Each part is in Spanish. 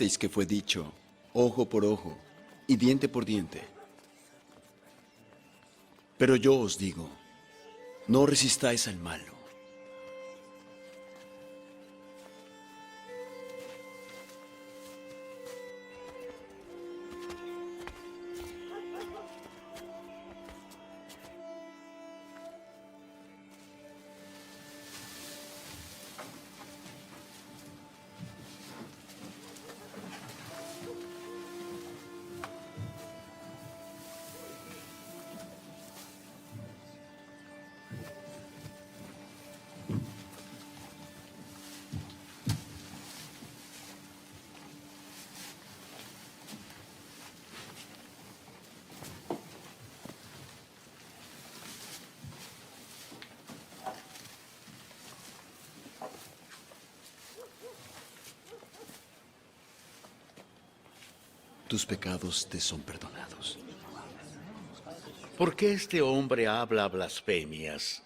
escuchasteis que fue dicho, ojo por ojo y diente por diente. Pero yo os digo, no resistáis al malo. Tus pecados te son perdonados. ¿Por qué este hombre habla blasfemias?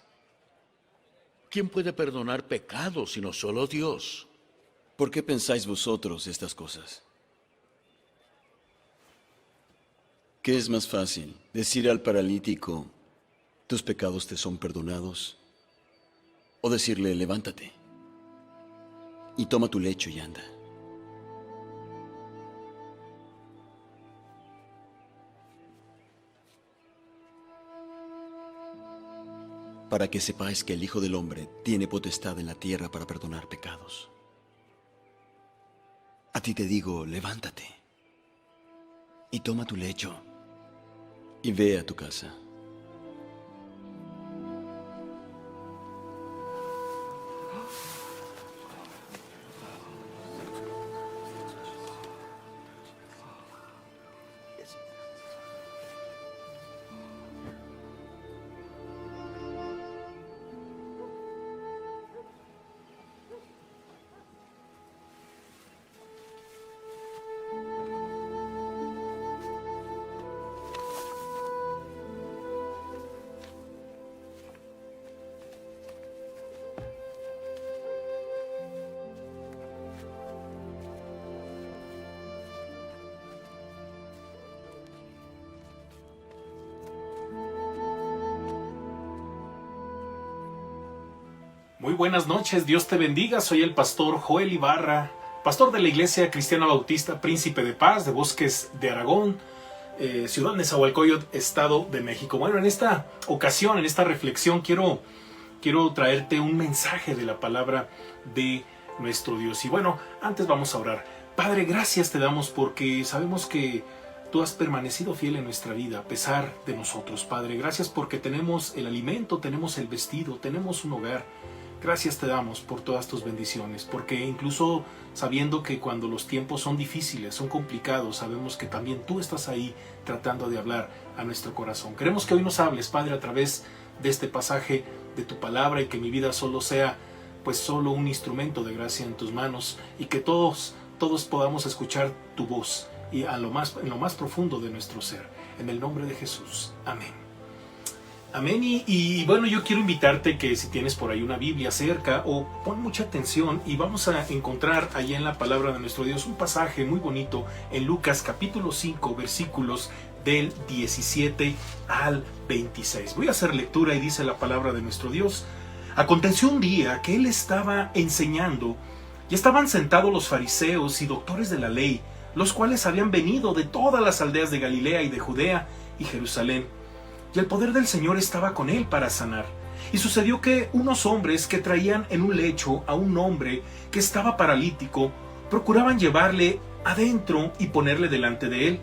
¿Quién puede perdonar pecados sino solo Dios? ¿Por qué pensáis vosotros estas cosas? ¿Qué es más fácil, decir al paralítico, tus pecados te son perdonados? ¿O decirle, levántate y toma tu lecho y anda? Para que sepáis que el Hijo del Hombre tiene potestad en la tierra para perdonar pecados. A ti te digo, levántate y toma tu lecho y ve a tu casa. Muy buenas noches, Dios te bendiga. Soy el pastor Joel Ibarra, pastor de la Iglesia Cristiana Bautista Príncipe de Paz de Bosques de Aragón, ciudad de Nezahualcóyotl, Estado de México. Bueno, en esta ocasión, en esta reflexión, quiero traerte un mensaje de la palabra de nuestro Dios. Y bueno, antes vamos a orar. Padre, gracias te damos porque sabemos que tú has permanecido fiel en nuestra vida a pesar de nosotros, Padre. Gracias porque tenemos el alimento, tenemos el vestido, tenemos un hogar. Gracias te damos por todas tus bendiciones, porque incluso sabiendo que cuando los tiempos son difíciles, son complicados, sabemos que también tú estás ahí tratando de hablar a nuestro corazón. Queremos que hoy nos hables, Padre, a través de este pasaje de tu palabra y que mi vida solo sea, pues solo un instrumento de gracia en tus manos y que todos podamos escuchar tu voz y en lo más profundo de nuestro ser. En el nombre de Jesús. Amén. Amén. Y bueno, yo quiero invitarte que si tienes por ahí una Biblia cerca o pon mucha atención y vamos a encontrar allá en la palabra de nuestro Dios un pasaje muy bonito en Lucas capítulo 5 versículos del 17 al 26. Voy a hacer lectura y dice la palabra de nuestro Dios. Aconteció un día que él estaba enseñando y estaban sentados los fariseos y doctores de la ley, los cuales habían venido de todas las aldeas de Galilea y de Judea y Jerusalén. Y el poder del Señor estaba con él para sanar. Y sucedió que unos hombres que traían en un lecho a un hombre que estaba paralítico, procuraban llevarle adentro y ponerle delante de él.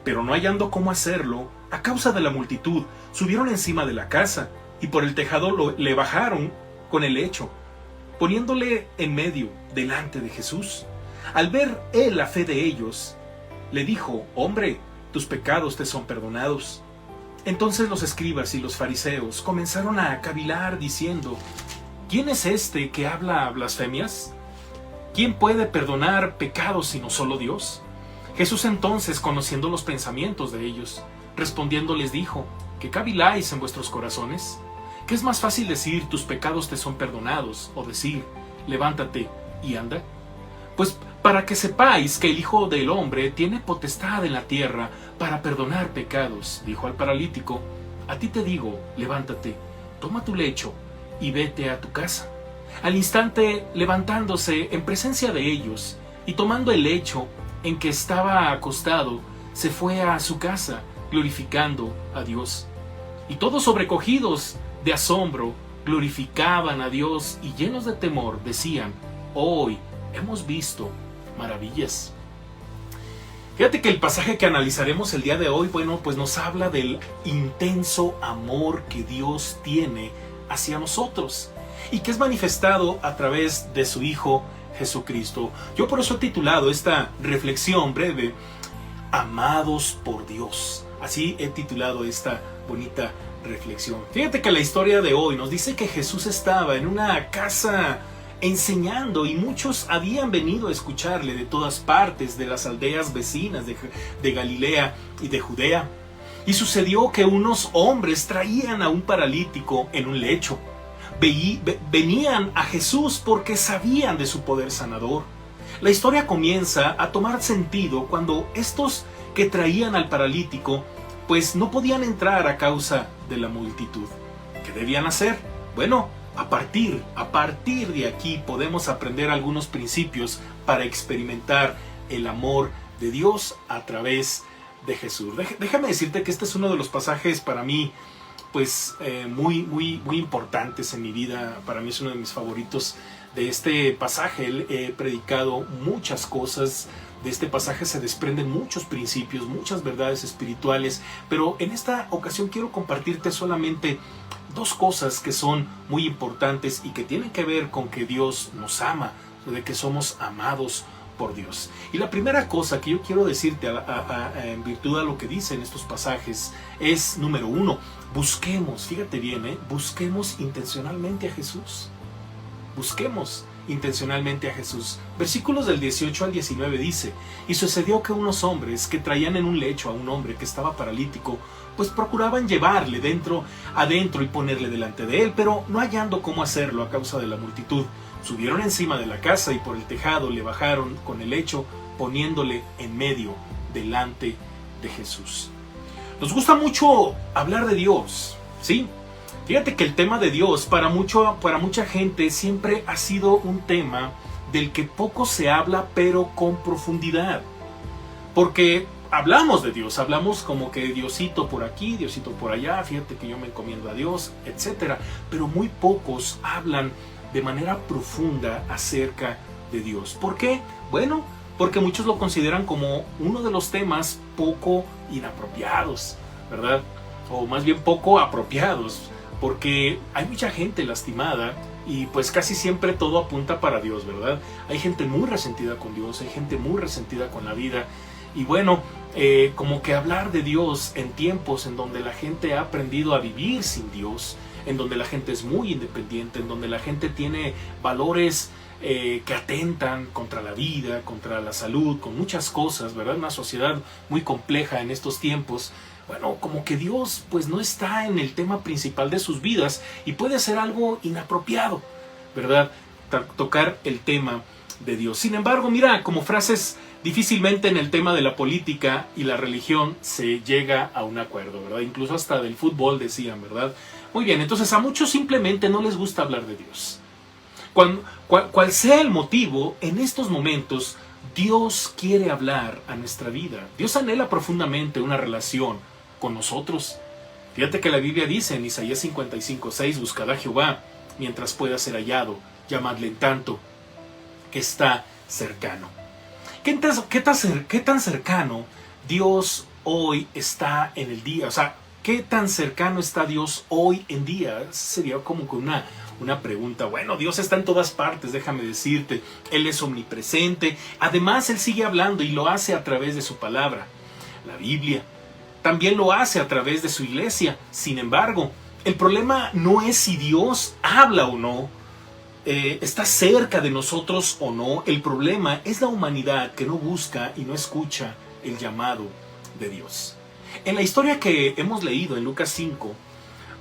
Pero no hallando cómo hacerlo, a causa de la multitud, subieron encima de la casa, y por el tejado le bajaron con el lecho, poniéndole en medio, delante de Jesús. Al ver él la fe de ellos, le dijo, hombre, tus pecados te son perdonados. Entonces los escribas y los fariseos comenzaron a cavilar diciendo, ¿quién es este que habla blasfemias? ¿Quién puede perdonar pecados sino solo Dios? Jesús entonces, conociendo los pensamientos de ellos, respondiendo les dijo, ¿qué caviláis en vuestros corazones? ¿Qué es más fácil decir, tus pecados te son perdonados, o decir, levántate y anda? Pues para que sepáis que el Hijo del Hombre tiene potestad en la tierra para perdonar pecados, dijo al paralítico, a ti te digo, levántate, toma tu lecho y vete a tu casa. Al instante, levantándose en presencia de ellos y tomando el lecho en que estaba acostado, se fue a su casa, glorificando a Dios. Y todos sobrecogidos de asombro, glorificaban a Dios y llenos de temor decían, hoy hemos visto maravillas. Fíjate que el pasaje que analizaremos el día de hoy, bueno, pues nos habla del intenso amor que Dios tiene hacia nosotros y que es manifestado a través de su Hijo Jesucristo. Yo por eso he titulado esta reflexión breve, Amados por Dios. Así he titulado esta bonita reflexión. Fíjate que la historia de hoy nos dice que Jesús estaba en una casa enseñando y muchos habían venido a escucharle de todas partes, de las aldeas vecinas de Galilea y de Judea. Y sucedió que unos hombres traían a un paralítico en un lecho. Venían a Jesús porque sabían de su poder sanador. La historia comienza a tomar sentido cuando estos que traían al paralítico pues no podían entrar a causa de la multitud. ¿Qué debían hacer? Bueno, a partir de aquí podemos aprender algunos principios para experimentar el amor de Dios a través de Jesús. Déjame decirte que este es uno de los pasajes para mí pues muy importantes en mi vida. Para mí es uno de mis favoritos. De este pasaje he predicado muchas cosas. De este pasaje se desprenden muchos principios, muchas verdades espirituales, pero en esta ocasión quiero compartirte solamente dos cosas que son muy importantes y que tienen que ver con que Dios nos ama, de que somos amados por Dios. Y la primera cosa que yo quiero decirte en virtud de lo que dicen estos pasajes es, número uno, busquemos, fíjate bien, busquemos intencionalmente a Jesús. Busquemos intencionalmente a Jesús. Versículos del 18 al 19 dice, y sucedió que unos hombres que traían en un lecho a un hombre que estaba paralítico, pues procuraban llevarle adentro y ponerle delante de él, pero no hallando cómo hacerlo a causa de la multitud, subieron encima de la casa y por el tejado le bajaron con el lecho, poniéndole en medio delante de Jesús. Nos gusta mucho hablar de Dios, ¿sí? Fíjate que el tema de Dios para mucha gente siempre ha sido un tema del que poco se habla, pero con profundidad. Porque hablamos de Dios, hablamos como que Diosito por aquí, Diosito por allá, fíjate que yo me encomiendo a Dios, etc. Pero muy pocos hablan de manera profunda acerca de Dios. ¿Por qué? Bueno, porque muchos lo consideran como uno de los temas poco inapropiados, ¿verdad? O más bien poco apropiados. Porque hay mucha gente lastimada y pues casi siempre todo apunta para Dios, ¿verdad? Hay gente muy resentida con Dios, hay gente muy resentida con la vida. Y bueno, como que hablar de Dios en tiempos en donde la gente ha aprendido a vivir sin Dios, en donde la gente es muy independiente, en donde la gente tiene valores que atentan contra la vida, contra la salud, con muchas cosas, ¿verdad? Una sociedad muy compleja en estos tiempos. Bueno, como que Dios pues no está en el tema principal de sus vidas y puede ser algo inapropiado, ¿verdad? Tocar el tema de Dios. Sin embargo, mira, como frases difícilmente en el tema de la política y la religión se llega a un acuerdo, ¿verdad? Incluso hasta del fútbol decían, ¿verdad? Muy bien, entonces a muchos simplemente no les gusta hablar de Dios. Cual sea el motivo, en estos momentos Dios quiere hablar a nuestra vida. Dios anhela profundamente una relación con nosotros. Fíjate que la Biblia dice en Isaías 55:6, buscad a Jehová mientras pueda ser hallado, llamadle en tanto que está cercano. ¿Qué tan cercano Dios hoy está en el día? O sea, ¿qué tan cercano está Dios hoy en día? Sería como que una pregunta. Bueno, Dios está en todas partes, déjame decirte. Él es omnipresente. Además, Él sigue hablando y lo hace a través de su palabra, la Biblia. También lo hace a través de su iglesia. Sin embargo, el problema no es si Dios habla o no, está cerca de nosotros o no. El problema es la humanidad que no busca y no escucha el llamado de Dios. En la historia que hemos leído en Lucas 5,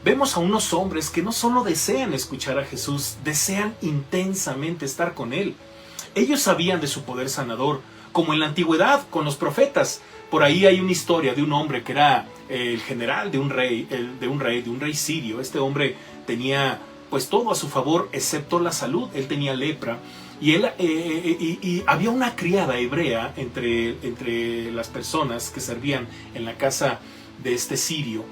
vemos a unos hombres que no solo desean escuchar a Jesús, desean intensamente estar con Él. Ellos sabían de su poder sanador, como en la antigüedad con los profetas. Por ahí hay una historia de un hombre que era el general de un rey sirio. Este hombre tenía pues todo a su favor excepto la salud. Él tenía lepra y había una criada hebrea entre las personas que servían en la casa de este sirio,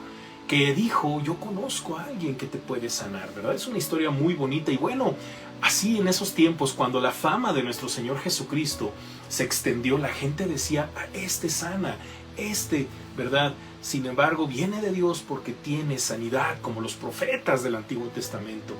que dijo: yo conozco a alguien que te puede sanar, ¿verdad? Es una historia muy bonita. Y bueno, así en esos tiempos, cuando la fama de nuestro Señor Jesucristo se extendió, la gente decía: este sana, ¿verdad? Sin embargo, viene de Dios porque tiene sanidad, como los profetas del Antiguo Testamento,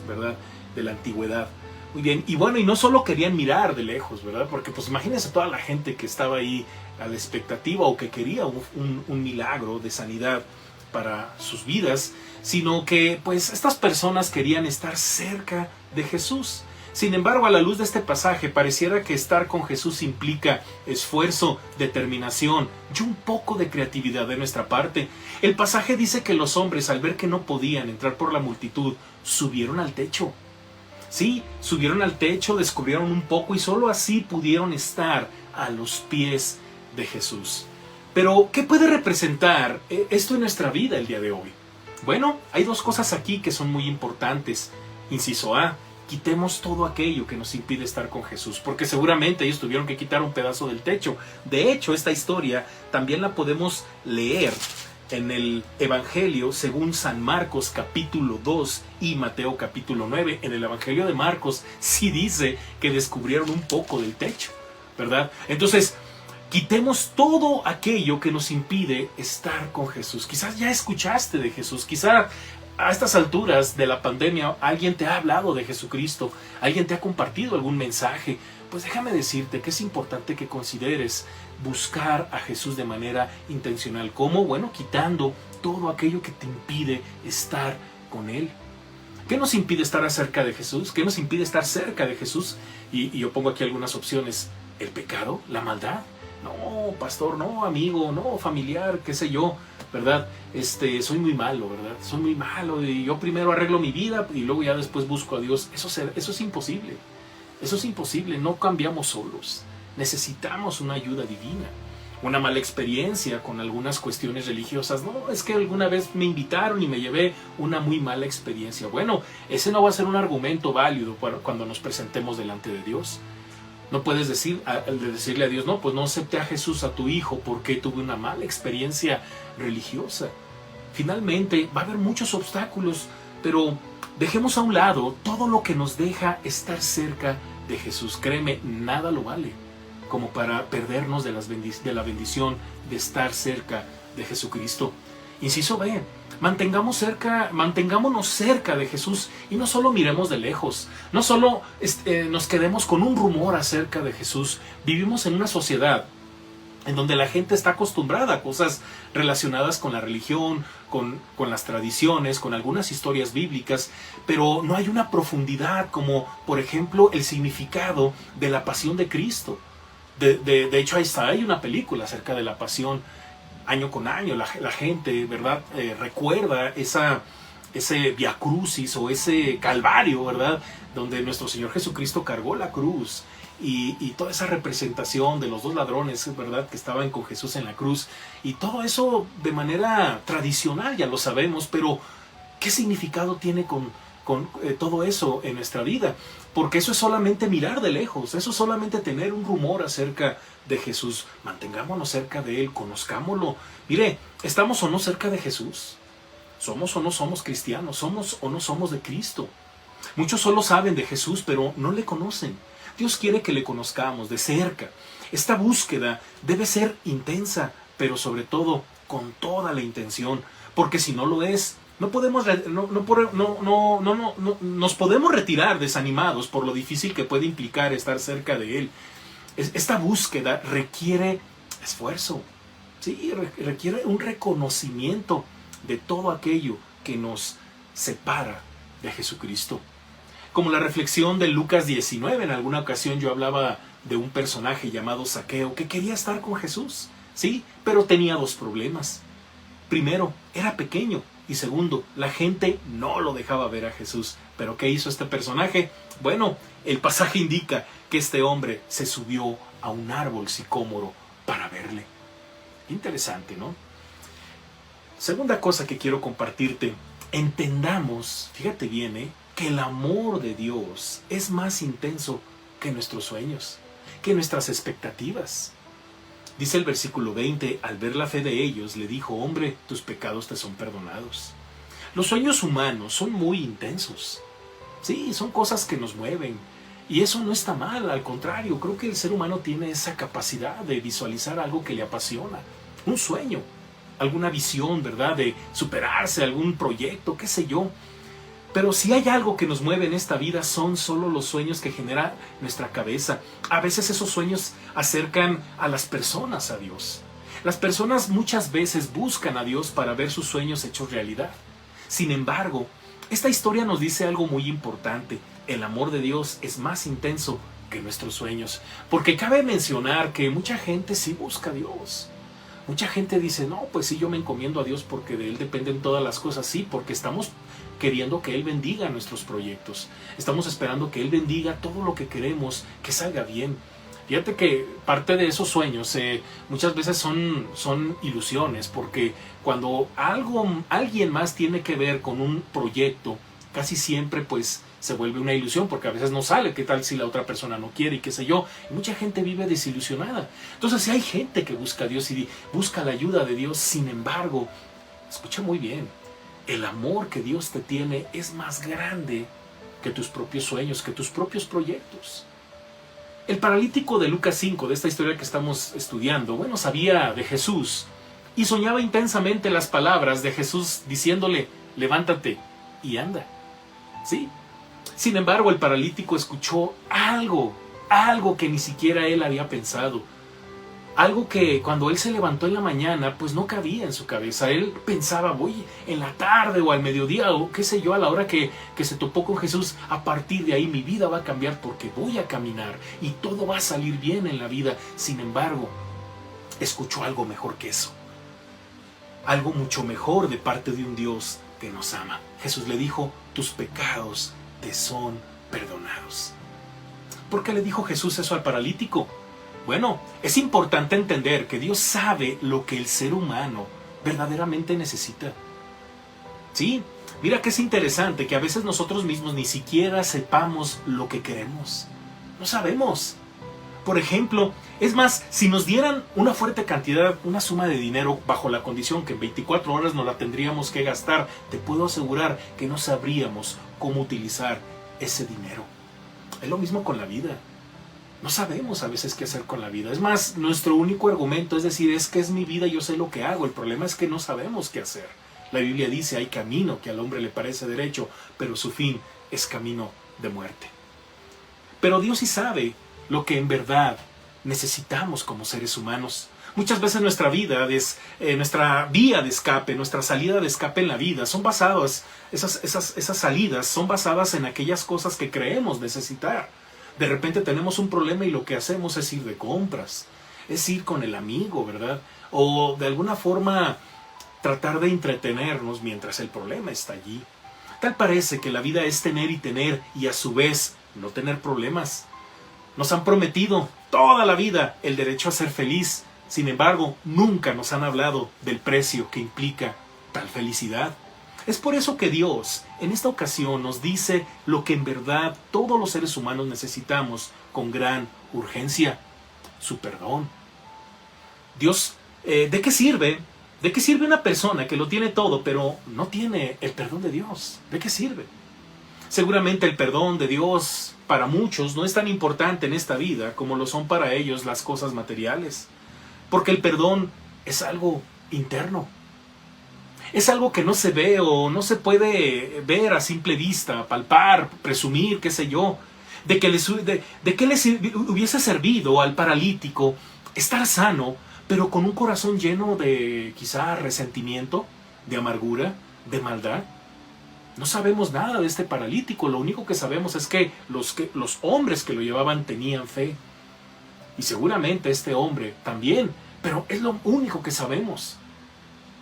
¿verdad? De la antigüedad. Muy bien, y bueno, y no solo querían mirar de lejos, ¿verdad? Porque pues imagínense toda la gente que estaba ahí a la expectativa o que quería un milagro de sanidad para sus vidas, sino que pues estas personas querían estar cerca de Jesús. Sin embargo, a la luz de este pasaje, pareciera que estar con Jesús implica esfuerzo, determinación y un poco de creatividad de nuestra parte. El pasaje dice que los hombres, al ver que no podían entrar por la multitud, subieron al techo. Sí, subieron al techo, descubrieron un poco y solo así pudieron estar a los pies de Jesús. Pero, ¿qué puede representar esto en nuestra vida el día de hoy? Bueno, hay dos cosas aquí que son muy importantes. Inciso A: quitemos todo aquello que nos impide estar con Jesús, porque seguramente ellos tuvieron que quitar un pedazo del techo. De hecho, esta historia también la podemos leer en el Evangelio según San Marcos capítulo 2 y Mateo capítulo 9. En el Evangelio de Marcos sí dice que descubrieron un poco del techo, ¿verdad? Entonces, quitemos todo aquello que nos impide estar con Jesús. Quizás ya escuchaste de Jesús, quizás a estas alturas de la pandemia alguien te ha hablado de Jesucristo, alguien te ha compartido algún mensaje. Pues déjame decirte que es importante que consideres buscar a Jesús de manera intencional. ¿Cómo? Bueno, quitando todo aquello que te impide estar con Él. ¿Qué nos impide estar cerca de Jesús? ¿Qué nos impide estar cerca de Jesús? Y yo pongo aquí algunas opciones. El pecado, la maldad. No, pastor, no, amigo, no, familiar, qué sé yo, ¿verdad? Soy muy malo, ¿verdad? Soy muy malo y yo primero arreglo mi vida y luego ya después busco a Dios. Eso es imposible. Eso es imposible, no cambiamos solos. Necesitamos una ayuda divina. Una mala experiencia con algunas cuestiones religiosas. No, es que alguna vez me invitaron y me llevé una muy mala experiencia. Bueno, ese no va a ser un argumento válido cuando nos presentemos delante de Dios. No puedes decirle a Dios: no, pues no acepté a Jesús, a tu hijo, porque tuve una mala experiencia religiosa. Finalmente, va a haber muchos obstáculos, pero dejemos a un lado todo lo que nos deja estar cerca de Jesús. Créeme, nada lo vale como para perdernos de la bendición de estar cerca de Jesucristo. Inciso B: mantengámonos cerca de Jesús y no solo miremos de lejos, no solo nos quedemos con un rumor acerca de Jesús. Vivimos en una sociedad en donde la gente está acostumbrada a cosas relacionadas con la religión, con las tradiciones, con algunas historias bíblicas, pero no hay una profundidad como, por ejemplo, el significado de la pasión de Cristo. De hecho, hay una película acerca de la pasión. Año con año la gente, ¿verdad? Recuerda ese Via Crucis o ese Calvario, ¿verdad? Donde nuestro Señor Jesucristo cargó la cruz y toda esa representación de los dos ladrones, ¿verdad? Que estaban con Jesús en la cruz, y todo eso de manera tradicional, ya lo sabemos, pero ¿qué significado tiene con todo eso en nuestra vida? Porque eso es solamente mirar de lejos, eso es solamente tener un rumor acerca de Jesús. Mantengámonos cerca de Él, conozcámoslo. Mire, ¿estamos o no cerca de Jesús? ¿Somos o no somos cristianos? ¿Somos o no somos de Cristo? Muchos solo saben de Jesús, pero no le conocen. Dios quiere que le conozcamos de cerca. Esta búsqueda debe ser intensa, pero sobre todo con toda la intención, porque si no lo es, nos podemos retirar desanimados por lo difícil que puede implicar estar cerca de Él. Esta búsqueda requiere esfuerzo, ¿sí? Requiere un reconocimiento de todo aquello que nos separa de Jesucristo. Como la reflexión de Lucas 19, en alguna ocasión yo hablaba de un personaje llamado Zaqueo que quería estar con Jesús, ¿sí? Pero tenía dos problemas. Primero, era pequeño Y segundo, la gente no lo dejaba ver a Jesús. ¿Pero qué hizo este personaje? Bueno, el pasaje indica que este hombre se subió a un árbol sicómoro para verle. Interesante, ¿no? Segunda cosa que quiero compartirte. Entendamos, fíjate bien, que el amor de Dios es más intenso que nuestros sueños, que nuestras expectativas. Dice el versículo 20, al ver la fe de ellos, le dijo, hombre, tus pecados te son perdonados. Los sueños humanos son muy intensos. Sí, son cosas que nos mueven. Y eso no está mal, al contrario, creo que el ser humano tiene esa capacidad de visualizar algo que le apasiona. Un sueño, alguna visión, ¿verdad? De superarse, algún proyecto, qué sé yo. Pero si hay algo que nos mueve en esta vida son solo los sueños que genera nuestra cabeza. A veces esos sueños acercan a las personas a Dios. Las personas muchas veces buscan a Dios para ver sus sueños hechos realidad. Sin embargo, esta historia nos dice algo muy importante. El amor de Dios es más intenso que nuestros sueños. Porque cabe mencionar que mucha gente sí busca a Dios. Mucha gente dice, no, pues sí, yo me encomiendo a Dios porque de Él dependen todas las cosas. Sí, porque estamos queriendo que Él bendiga nuestros proyectos. Estamos esperando que Él bendiga todo lo que queremos, que salga bien. Fíjate que parte de esos sueños muchas veces son ilusiones, porque cuando alguien más tiene que ver con un proyecto, casi siempre pues se vuelve una ilusión, porque a veces no sale. ¿Qué tal si la otra persona no quiere y qué sé yo? Y mucha gente vive desilusionada. Entonces, si hay gente que busca a Dios y busca la ayuda de Dios, sin embargo, escucha muy bien, el amor que Dios te tiene es más grande que tus propios sueños, que tus propios proyectos. El paralítico de Lucas 5, de esta historia que estamos estudiando, bueno, sabía de Jesús y soñaba intensamente las palabras de Jesús diciéndole, levántate y anda. Sí. Sin embargo, el paralítico escuchó algo que ni siquiera él había pensado. Algo que cuando él se levantó en la mañana, pues no cabía en su cabeza. Él pensaba, voy en la tarde o al mediodía o qué sé yo, a la hora que se topó con Jesús, a partir de ahí mi vida va a cambiar porque voy a caminar y todo va a salir bien en la vida. Sin embargo, escuchó algo mejor que eso. Algo mucho mejor de parte de un Dios que nos ama. Jesús le dijo, tus pecados te son perdonados. ¿Por qué le dijo Jesús eso al paralítico? Bueno, es importante entender que Dios sabe lo que el ser humano verdaderamente necesita. Sí, mira que es interesante que a veces nosotros mismos ni siquiera sepamos lo que queremos. No sabemos. Por ejemplo, es más, si nos dieran una fuerte cantidad, una suma de dinero bajo la condición que en 24 horas nos la tendríamos que gastar, te puedo asegurar que no sabríamos cómo utilizar ese dinero. Es lo mismo con la vida. No sabemos a veces qué hacer con la vida. Es más, nuestro único argumento es decir, es que es mi vida, yo sé lo que hago. El problema es que no sabemos qué hacer. La Biblia dice, hay camino que al hombre le parece derecho, pero su fin es camino de muerte. Pero Dios sí sabe lo que en verdad necesitamos como seres humanos. Muchas veces nuestra vida, nuestra vía de escape, nuestra salida de escape en la vida, son basadas, esas salidas son basadas en aquellas cosas que creemos necesitar. De repente tenemos un problema y lo que hacemos es ir de compras, es ir con el amigo, ¿verdad? O de alguna forma tratar de entretenernos mientras el problema está allí. Tal parece que la vida es tener y a su vez no tener problemas. Nos han prometido toda la vida el derecho a ser feliz. Sin embargo, nunca nos han hablado del precio que implica tal felicidad. Es por eso que Dios, en esta ocasión, nos dice lo que en verdad todos los seres humanos necesitamos con gran urgencia: su perdón. Dios, ¿de qué sirve? ¿De qué sirve una persona que lo tiene todo, pero no tiene el perdón de Dios? ¿De qué sirve? Seguramente el perdón de Dios para muchos no es tan importante en esta vida como lo son para ellos las cosas materiales. Porque el perdón es algo interno. Es algo que no se ve o no se puede ver a simple vista, palpar, presumir, qué sé yo. ¿De qué les hubiese servido al paralítico estar sano, pero con un corazón lleno de quizá resentimiento, de amargura, de maldad? No sabemos nada de este paralítico. Lo único que sabemos es que los hombres que lo llevaban tenían fe. Y seguramente este hombre también, pero es lo único que sabemos.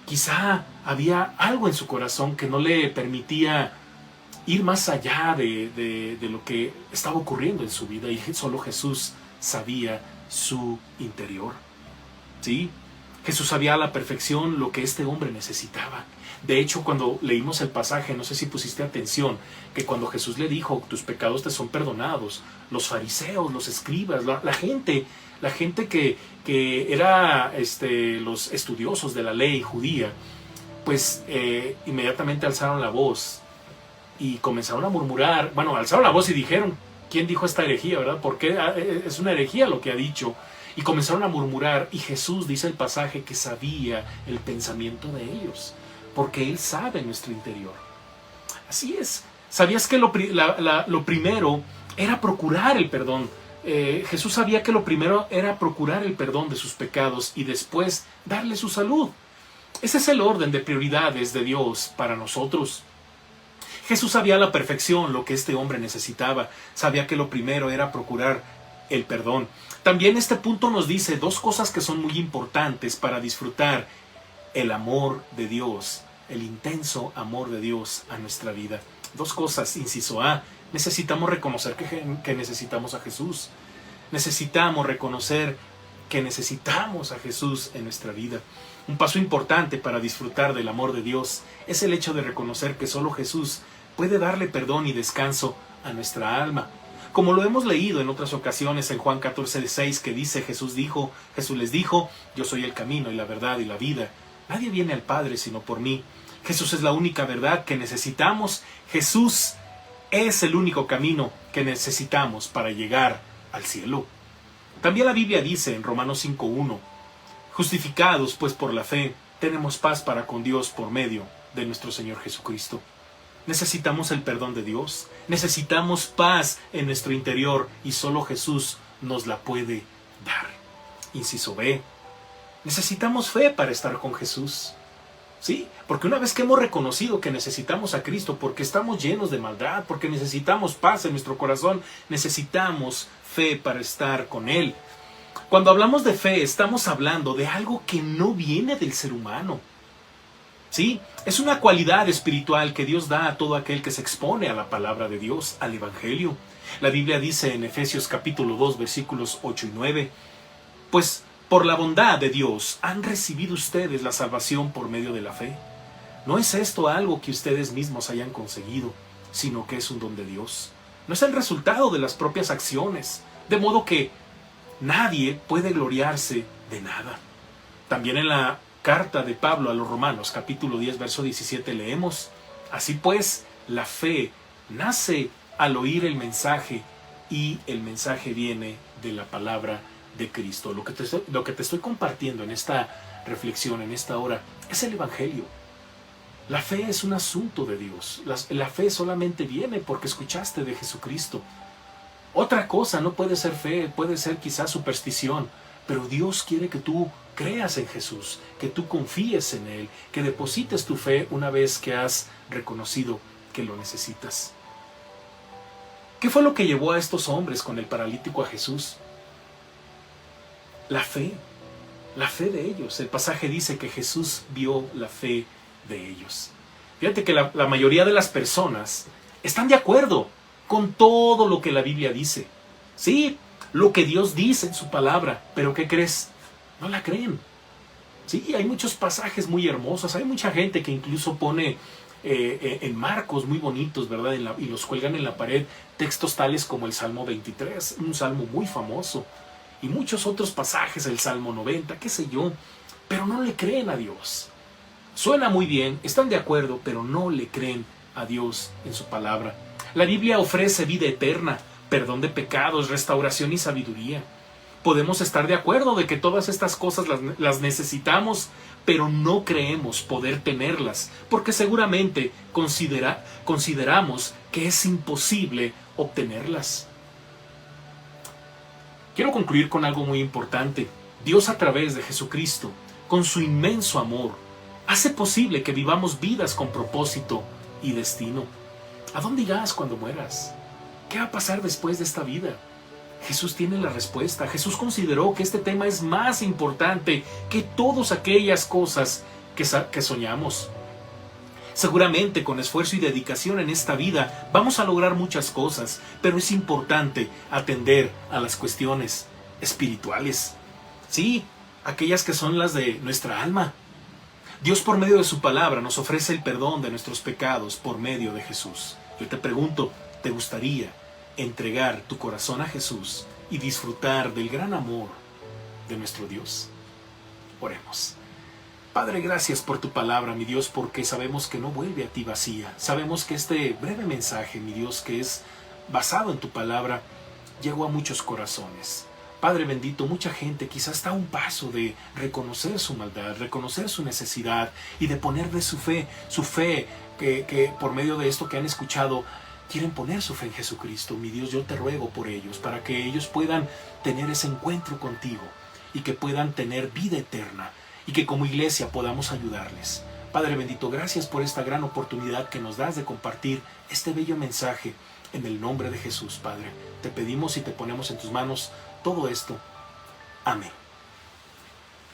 quizá había algo en su corazón que no le permitía ir más allá de lo que estaba ocurriendo en su vida, y solo Jesús sabía su interior. ¿Sí? Jesús sabía a la perfección lo que este hombre necesitaba. De hecho, cuando leímos el pasaje, no sé si pusiste atención, que cuando Jesús le dijo, tus pecados te son perdonados, los fariseos, los escribas, la gente que era los estudiosos de la ley judía, pues inmediatamente alzaron la voz y comenzaron a murmurar. Bueno, alzaron la voz y dijeron, ¿quién dijo esta herejía, verdad? Porque es una herejía lo que ha dicho. Y comenzaron a murmurar, y Jesús, dice el pasaje, que sabía el pensamiento de ellos, porque Él sabe nuestro interior. Así es. ¿Sabías que lo primero era procurar el perdón? Jesús sabía que lo primero era procurar el perdón de sus pecados y después darle su salud. Ese es el orden de prioridades de Dios para nosotros. Jesús sabía a la perfección lo que este hombre necesitaba. Sabía que lo primero era procurar el perdón. También este punto nos dice dos cosas que son muy importantes para disfrutar el amor de Dios, el intenso amor de Dios a nuestra vida. Dos cosas. Inciso A, necesitamos reconocer que necesitamos a Jesús. Necesitamos reconocer que necesitamos a Jesús en nuestra vida. Un paso importante para disfrutar del amor de Dios es el hecho de reconocer que solo Jesús puede darle perdón y descanso a nuestra alma. Como lo hemos leído en otras ocasiones en Juan 14:6, que dice, Jesús les dijo, yo soy el camino y la verdad y la vida. Nadie viene al Padre sino por mí. Jesús es la única verdad que necesitamos. Jesús es el único camino que necesitamos para llegar al cielo. También la Biblia dice en Romanos 5:1, justificados pues por la fe, tenemos paz para con Dios por medio de nuestro Señor Jesucristo. Necesitamos el perdón de Dios, necesitamos paz en nuestro interior y solo Jesús nos la puede dar. Inciso B, necesitamos fe para estar con Jesús. ¿Sí? Porque una vez que hemos reconocido que necesitamos a Cristo, porque estamos llenos de maldad, porque necesitamos paz en nuestro corazón, necesitamos fe para estar con Él. Cuando hablamos de fe, estamos hablando de algo que no viene del ser humano. ¿Sí? Es una cualidad espiritual que Dios da a todo aquel que se expone a la palabra de Dios, al Evangelio. La Biblia dice en Efesios capítulo 2, versículos 8 y 9, pues por la bondad de Dios han recibido ustedes la salvación por medio de la fe. No es esto algo que ustedes mismos hayan conseguido, sino que es un don de Dios. No es el resultado de las propias acciones, de modo que nadie puede gloriarse de nada. También en la carta de Pablo a los Romanos, capítulo 10, verso 17, leemos, así pues, la fe nace al oír el mensaje, y el mensaje viene de la palabra de Cristo. Lo que te estoy compartiendo en esta reflexión, en esta hora, es el Evangelio. La fe es un asunto de Dios. La fe solamente viene porque escuchaste de Jesucristo. Otra cosa no puede ser fe, puede ser quizás superstición, pero Dios quiere que tú creas en Jesús, que tú confíes en Él, que deposites tu fe una vez que has reconocido que lo necesitas. ¿Qué fue lo que llevó a estos hombres con el paralítico a Jesús? La fe de ellos. El pasaje dice que Jesús vio la fe de ellos. Fíjate que la mayoría de las personas están de acuerdo con todo lo que la Biblia dice. Sí, lo que Dios dice en su palabra, pero ¿qué crees? No la creen. Sí, hay muchos pasajes muy hermosos, hay mucha gente que incluso pone en marcos muy bonitos, ¿verdad? Y los cuelgan en la pared, textos tales como el Salmo 23, un salmo muy famoso, y muchos otros pasajes, el Salmo 90, qué sé yo, pero no le creen a Dios. Suena muy bien, están de acuerdo, pero no le creen a Dios en su palabra. La Biblia ofrece vida eterna, perdón de pecados, restauración y sabiduría. Podemos estar de acuerdo de que todas estas cosas las necesitamos, pero no creemos poder tenerlas, porque seguramente consideramos que es imposible obtenerlas. Quiero concluir con algo muy importante. Dios, a través de Jesucristo, con su inmenso amor, hace posible que vivamos vidas con propósito y destino. ¿A dónde irás cuando mueras? ¿Qué va a pasar después de esta vida? Jesús tiene la respuesta. Jesús consideró que este tema es más importante que todas aquellas cosas que soñamos. Seguramente con esfuerzo y dedicación en esta vida vamos a lograr muchas cosas, pero es importante atender a las cuestiones espirituales. Sí, aquellas que son las de nuestra alma. Dios por medio de su palabra nos ofrece el perdón de nuestros pecados por medio de Jesús. Yo te pregunto, ¿te gustaría entregar tu corazón a Jesús y disfrutar del gran amor de nuestro Dios? Oremos. Padre, gracias por tu palabra, mi Dios, porque sabemos que no vuelve a ti vacía. Sabemos que este breve mensaje, mi Dios, que es basado en tu palabra, llegó a muchos corazones. Padre bendito, mucha gente quizás está a un paso de reconocer su maldad, reconocer su necesidad y de poner de su fe que por medio de esto que han escuchado, quieren poner su fe en Jesucristo. Mi Dios, yo te ruego por ellos, para que ellos puedan tener ese encuentro contigo y que puedan tener vida eterna y que como iglesia podamos ayudarles. Padre bendito, gracias por esta gran oportunidad que nos das de compartir este bello mensaje en el nombre de Jesús, Padre. Te pedimos y te ponemos en tus manos todo esto. Amén.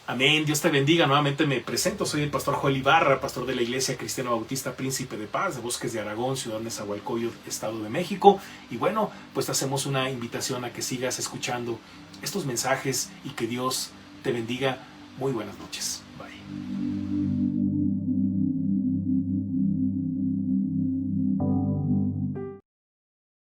Amén. Dios te bendiga. Nuevamente me presento. Soy el pastor Joel Ibarra, pastor de la Iglesia Cristiana Bautista Príncipe de Paz, de Bosques de Aragón, Ciudad de Nezahualcóyotl, Estado de México. Y bueno, pues te hacemos una invitación a que sigas escuchando estos mensajes y que Dios te bendiga. Muy buenas noches.